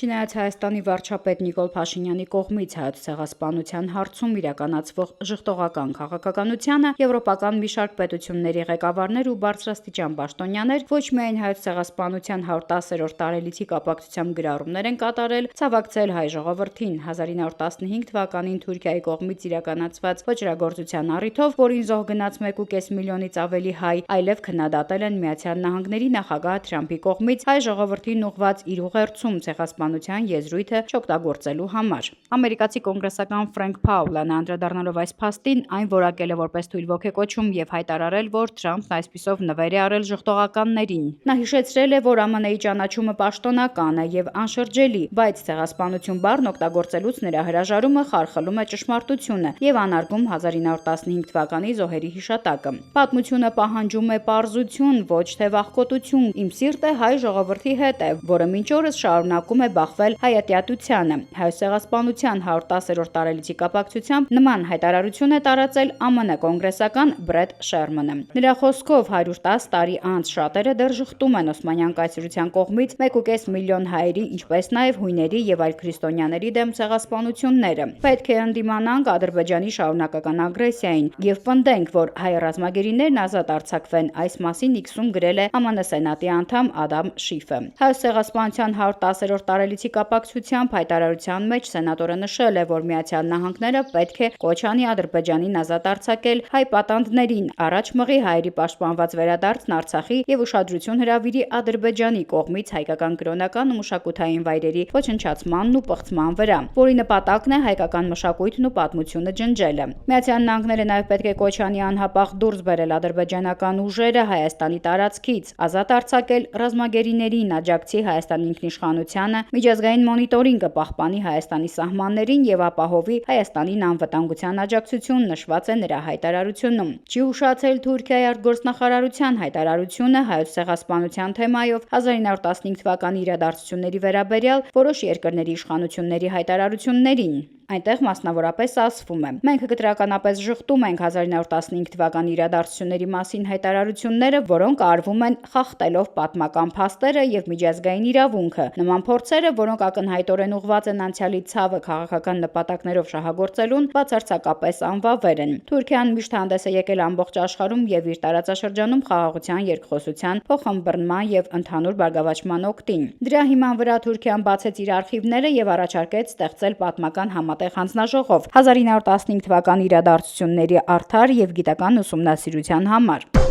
Չնայած Հայաստանի վարչապետ Նիկոլ Փաշինյանի կողմից Հայոց ցեղասպանության հարցում իրականացվող ժխտողական քաղաքականությանը, եվրոպական մի շարք պետությունների ղեկավարներ ու բարձրաստիճան պաշտոնյաներ ոչ միայն Հայոց ցեղասպանության 110-րդ տարելիցի կապակցությամբ գրառումներ են կատարել, ցավակցել հայ ժողովրդին 1915 թվականին Թուրքիայի կողմից իրականացված ոճրագործության առիթով, որին զոհ գնաց 1.5 միլիոնից ավելի հայ, այլև քննադատել են Միացյալ Նահանգների նախագահ Թրամփի կողմից հայ ժողովրդին ուղղված իր ուղերձում ցեղասպանության եզրույթը չօգտագործելու համար։ Ամերիկացի կոնգրեսական Ֆրենկ Փաուլն անդրադառնալով այս փաստին, այն որակել է որպես թույլ ոգեկոչում եւ հայտարարել, որ Թրամփն այսպիսով նվեր է արել ժխտողականներին։ Նա հիշեցրել է, որ ԱՄՆ-ի ճանաչումը պաշտոնական է եւ անշրջելի, բայց ցեղասպանություն բառն օգտագործելուց նրա հրաժարումը խարխլում է ճշմարտությունը եւ անարգում 1915 թվականի զոհերի հիշատակը։ Պատմությունը պահանջում է պարզություն, ոչ թե վախկոտություն։ Իմ սիրտը հայ ժողովրդի հետ է, որը մինչ օրս շարունակում է բախվել հայատյատությանը։ Հայոց ցեղասպանության 110-րդ տարելիցի կապակցությամբ նման հայտարարություն է տարածել ԱՄՆ կոնգրեսական Բրեդ Շերմանը։ Նրա խոսքով 110 տարի անց շատերը դեռ ժխտում են Օսմանյան կայսրության կողմից 1.5 միլիոն հայերի, ինչպես նաև հույների եւ այլ քրիստոնյաների դեմ ցեղասպանությունները։ Պետք է ընդդիմանանք Ադրբեջանի շարունակական ագրեսիային եւ պնդենք, որ հայ ռազմագերիներն ազատ արձակվեն։ Այս մասին X-ում գրել է ԱՄՆ Սենատի անդամ Ադամ Շիֆը։ Հայոց ցեղասպանության 110-րդ տարելիցի կապակցությամբ հայտարարության մեջ սենատորը նշել է, որ Միացյալ Նահանգները պետք է կոչ անի Ադրբեջանին ազատ արձակել հայ պատանդներին, առաջ մղի հայերի պաշտպանված վերադարձն Արցախի եւ ուշադրություն հրավիրի Ադրբեջանի կողմից հայկական կրոնական ու մշակութային վայրերի ոչնչացմանն ու պղծման վրա, որի նպատակն է հայկական մշակույթն ու պատմությունը ջնջելը։ Միացյալ Նահանգները նաեւ պետք է կոչ անի անհապաղ դուրս բերել ադրբեջանական ուժերը Հայաստանի տարածքից, ազատ արձակել ռազմագերիներին, աջակցի Հայաստանի ինքնիշխանությանը, միջազգային մոնիտորինգը պահպանի Հայաստանի սահմաններին եւ ապահովի Հայաստանին անվտանգության աջակցություն, նշված է նրա հայտարարությունում։ Չի ուշացել Թուրքիայի արտգործնախարարության հայտարարությունը Հայոց ցեղասպանության թեմայով 1915 թվականի իրադարձությունների վերաբերյալ որոշ երկրների իշխանությունների հայտարարություններին։ Այնտեղ մասնավորապես ասվում է. մենք կտրականապես ժխտում ենք 1915 թվականի իրադարձությունների մասին հայտարարությունները, որոնք արվում են խախտելով պատմական փաստերը եւ միջազգային իրավունքը։ Նման փորձերը, որոնք ակնհայտորեն ուղղված են անցյալի ցավը քաղաքական նպատակներով շահագործելուն, բացարձակապես անվավեր են։ Թուրքիան միշտ հանդես է եկել ամբողջ աշխարհում եւ իր տարածաշրջանում խաղաղության, երկխոսության, փոխհմբռնման եւ ընդհանուր բարգավաճման օգտին։ Դրա հիման վրա Թուրքիան բացեց իր արխիվները եւ առաջարկեց ստեղծել պատմական համատեղ հանձնաժողով 1915 թվականի իրադարձությունների արդար եւ գիտական ուսումնասիրության համար։